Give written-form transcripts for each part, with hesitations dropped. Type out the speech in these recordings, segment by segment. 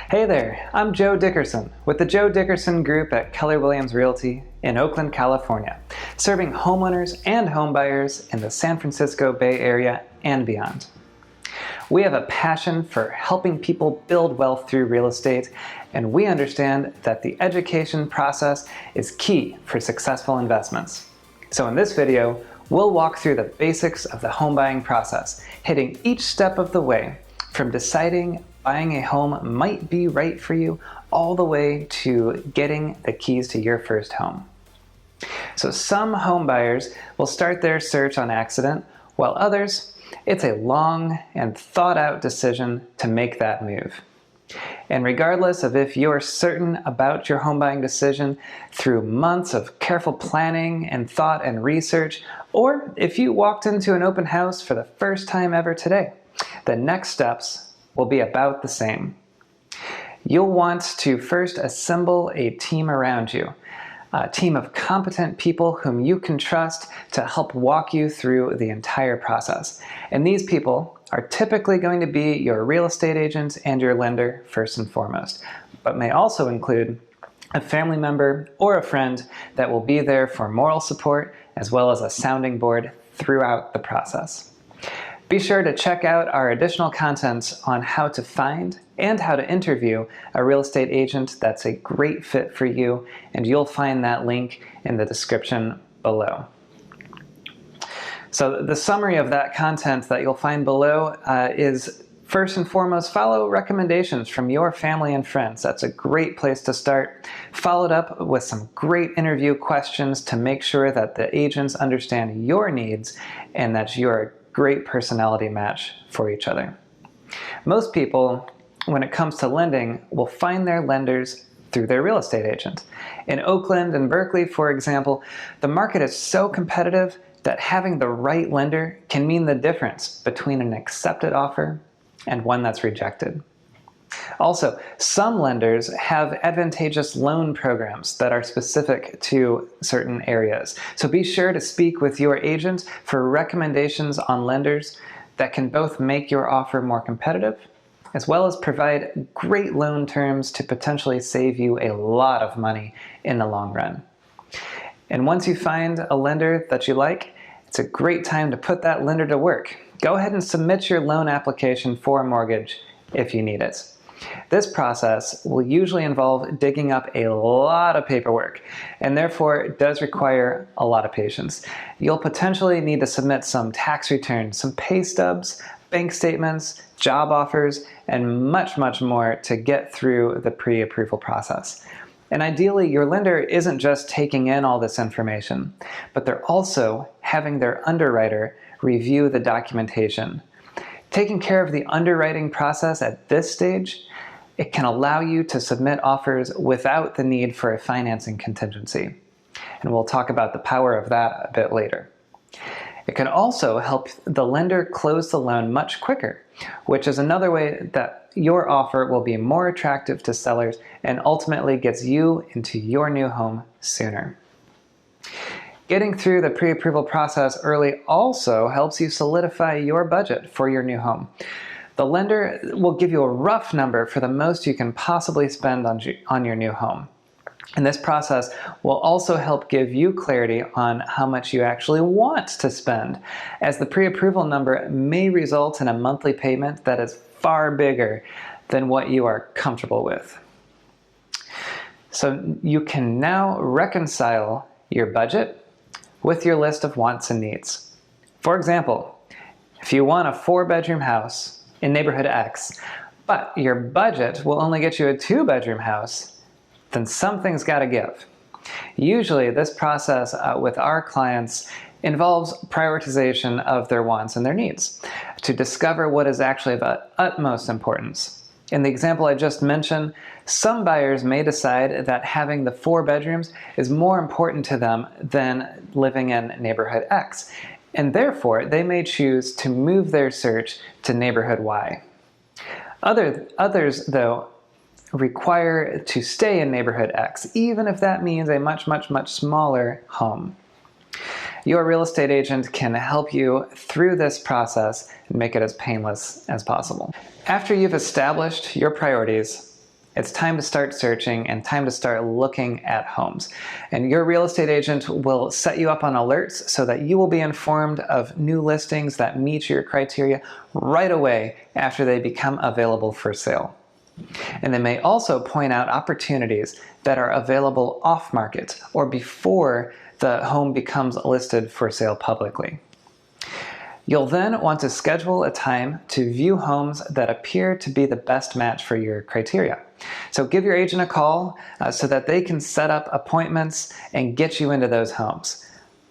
Hey there, I'm Joe Dickerson with the Joe Dickerson Group at Keller Williams Realty in Oakland, California, serving homeowners and homebuyers in the San Francisco Bay Area and beyond. We have a passion for helping people build wealth through real estate, and we understand that the education process is key for successful investments. So in this video, we'll walk through the basics of the home buying process, hitting each step of the way from deciding buying a home might be right for you all the way to getting the keys to your first home. So some home buyers will start their search on accident, while others, it's a long and thought out decision to make that move. And regardless of if you're certain about your home buying decision through months of careful planning and thought and research, or if you walked into an open house for the first time ever today, the next steps will be about the same. You'll want to first assemble a team around you, a team of competent people whom you can trust to help walk you through the entire process. And these people are typically going to be your real estate agent and your lender first and foremost, but may also include a family member or a friend that will be there for moral support as well as a sounding board throughout the process. Be sure to check out our additional content on how to find and how to interview a real estate agent that's a great fit for you, and you'll find that link in the description below. So the summary of that content that you'll find below is first and foremost, follow recommendations from your family and friends. That's a great place to start. Followed up with some great interview questions to make sure that the agents understand your needs and that you're a great personality match for each other. Most people, when it comes to lending, will find their lenders through their real estate agent. In Oakland and Berkeley, for example, the market is so competitive that having the right lender can mean the difference between an accepted offer and one that's rejected. Also, some lenders have advantageous loan programs that are specific to certain areas. So be sure to speak with your agent for recommendations on lenders that can both make your offer more competitive, as well as provide great loan terms to potentially save you a lot of money in the long run. And once you find a lender that you like, it's a great time to put that lender to work. Go ahead and submit your loan application for a mortgage if you need it. This process will usually involve digging up a lot of paperwork, and therefore it does require a lot of patience. You'll potentially need to submit some tax returns, some pay stubs, bank statements, job offers, and much more to get through the pre-approval process. And ideally, your lender isn't just taking in all this information, but they're also having their underwriter review the documentation. Taking care of the underwriting process at this stage, it can allow you to submit offers without the need for a financing contingency. And we'll talk about the power of that a bit later. It can also help the lender close the loan much quicker, which is another way that your offer will be more attractive to sellers and ultimately gets you into your new home sooner. Getting through the pre-approval process early also helps you solidify your budget for your new home. The lender will give you a rough number for the most you can possibly spend on your new home. And this process will also help give you clarity on how much you actually want to spend, as the pre-approval number may result in a monthly payment that is far bigger than what you are comfortable with. So you can now reconcile your budget with your list of wants and needs. For example, if you want a 4-bedroom house in neighborhood X, but your budget will only get you a 2-bedroom house, then something's got to give. Usually this process with our clients involves prioritization of their wants and their needs to discover what is actually of utmost importance. In the example I just mentioned, some buyers may decide that having the 4 bedrooms is more important to them than living in neighborhood X, and therefore they may choose to move their search to neighborhood Y. Others, though, require to stay in neighborhood X, even if that means a much smaller home. Your real estate agent can help you through this process and make it as painless as possible. After you've established your priorities, It's time to start searching and time to start looking at homes. And your real estate agent will set you up on alerts so that you will be informed of new listings that meet your criteria right away after they become available for sale. And they may also point out opportunities that are available off-market or before the home becomes listed for sale publicly. You'll then want to schedule a time to view homes that appear to be the best match for your criteria. So give your agent a call so that they can set up appointments and get you into those homes.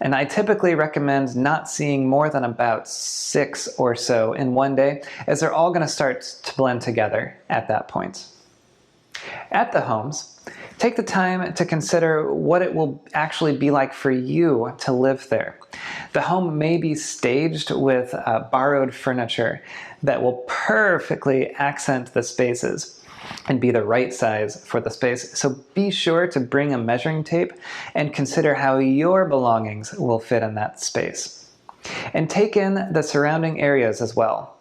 And I typically recommend not seeing more than about 6 or so in one day, as they're all going to start to blend together at that point. At the homes, take the time to consider what it will actually be like for you to live there. The home may be staged with borrowed furniture that will perfectly accent the spaces and be the right size for the space. So be sure to bring a measuring tape and consider how your belongings will fit in that space. And take in the surrounding areas as well.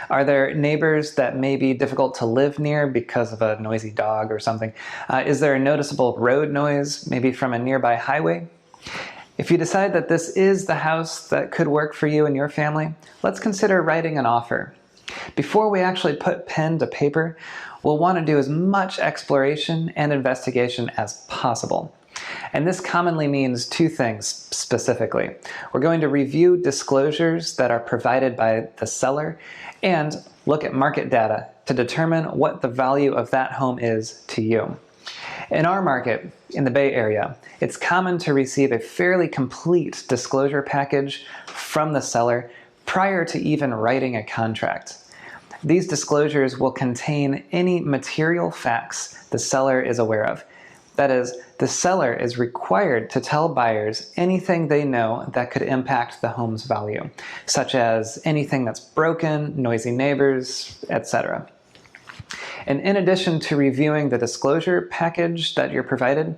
Are there neighbors that may be difficult to live near because of a noisy dog or something? Is there a noticeable road noise, maybe from a nearby highway? If you decide that this is the house that could work for you and your family, let's consider writing an offer. Before we actually put pen to paper, we'll want to do as much exploration and investigation as possible. And this commonly means 2 things specifically. We're going to review disclosures that are provided by the seller and look at market data to determine what the value of that home is to you. In our market, in the Bay Area, it's common to receive a fairly complete disclosure package from the seller prior to even writing a contract. These disclosures will contain any material facts the seller is aware of. That is, the seller is required to tell buyers anything they know that could impact the home's value, such as anything that's broken, noisy neighbors, etc. And in addition to reviewing the disclosure package that you're provided,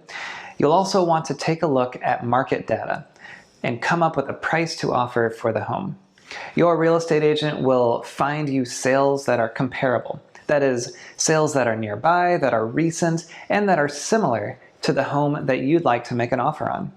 you'll also want to take a look at market data and come up with a price to offer for the home. Your real estate agent will find you sales that are comparable. That is, sales that are nearby, that are recent, and that are similar to the home that you'd like to make an offer on.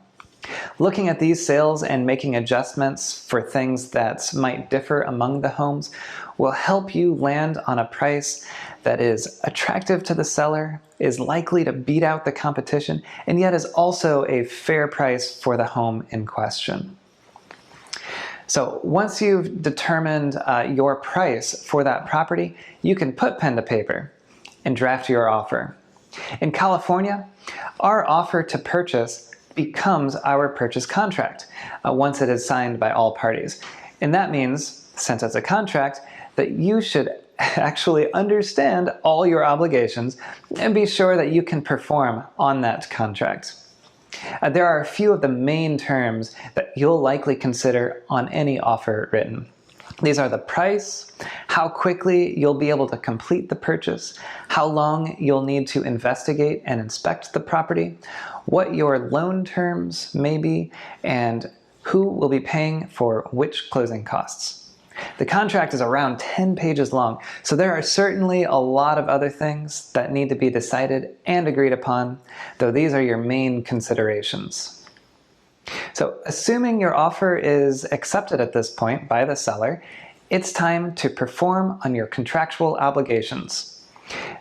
Looking at these sales and making adjustments for things that might differ among the homes will help you land on a price that is attractive to the seller, is likely to beat out the competition, and yet is also a fair price for the home in question. So once you've determined your price for that property, you can put pen to paper and draft your offer. In California, our offer to purchase becomes our purchase contract once it is signed by all parties. And that means, since it's a contract, that you should actually understand all your obligations and be sure that you can perform on that contract. There are a few of the main terms that you'll likely consider on any offer written. These are the price, how quickly you'll be able to complete the purchase, how long you'll need to investigate and inspect the property, what your loan terms may be, and who will be paying for which closing costs. The contract is around 10 pages long, so there are certainly a lot of other things that need to be decided and agreed upon, though these are your main considerations. So, assuming your offer is accepted at this point by the seller, it's time to perform on your contractual obligations.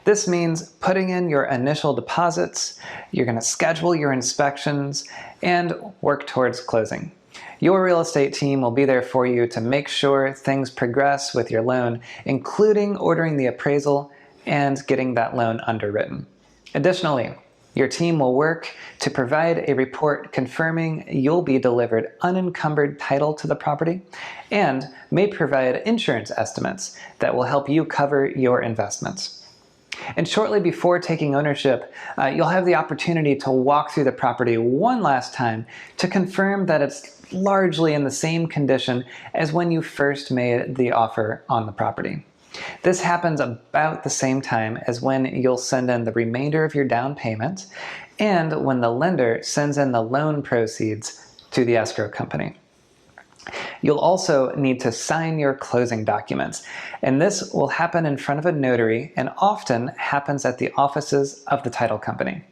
This means putting in your initial deposits, you're going to schedule your inspections, and work towards closing. Your real estate team will be there for you to make sure things progress with your loan, including ordering the appraisal and getting that loan underwritten. Additionally, your team will work to provide a report confirming you'll be delivered unencumbered title to the property and may provide insurance estimates that will help you cover your investments. And shortly before taking ownership, you'll have the opportunity to walk through the property one last time to confirm that it's largely in the same condition as when you first made the offer on the property. This happens about the same time as when you'll send in the remainder of your down payment and when the lender sends in the loan proceeds to the escrow company. You'll also need to sign your closing documents, and this will happen in front of a notary and often happens at the offices of the title company.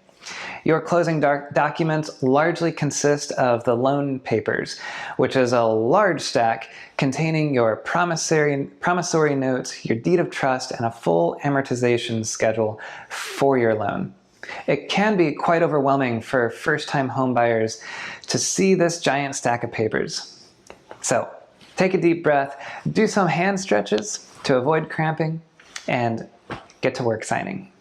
Your closing documents largely consist of the loan papers, which is a large stack containing your promissory notes, your deed of trust, and a full amortization schedule for your loan. It can be quite overwhelming for first-time homebuyers to see this giant stack of papers. So, take a deep breath, do some hand stretches to avoid cramping, and get to work signing.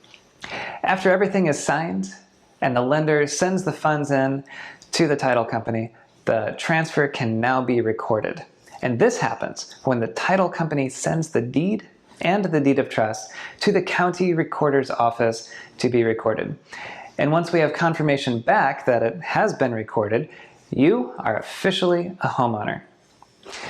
After everything is signed and the lender sends the funds in to the title company, the transfer can now be recorded. And this happens when the title company sends the deed and the deed of trust to the county recorder's office to be recorded. And once we have confirmation back that it has been recorded, you are officially a homeowner.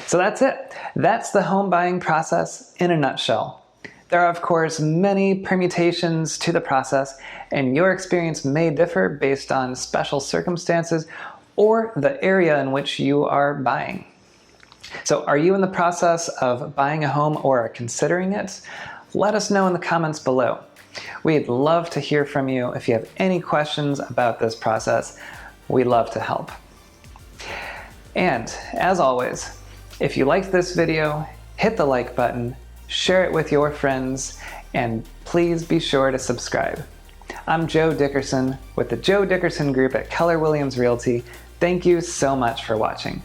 So that's it. That's the home buying process in a nutshell. There are, of course, many permutations to the process, and your experience may differ based on special circumstances or the area in which you are buying. So are you in the process of buying a home or are considering it? Let us know in the comments below. We'd love to hear from you. If you have any questions about this process, we'd love to help. And as always, if you liked this video, hit the like button, share it with your friends, and please be sure to subscribe. I'm Joe Dickerson with the Joe Dickerson Group at Keller Williams Realty. Thank you so much for watching.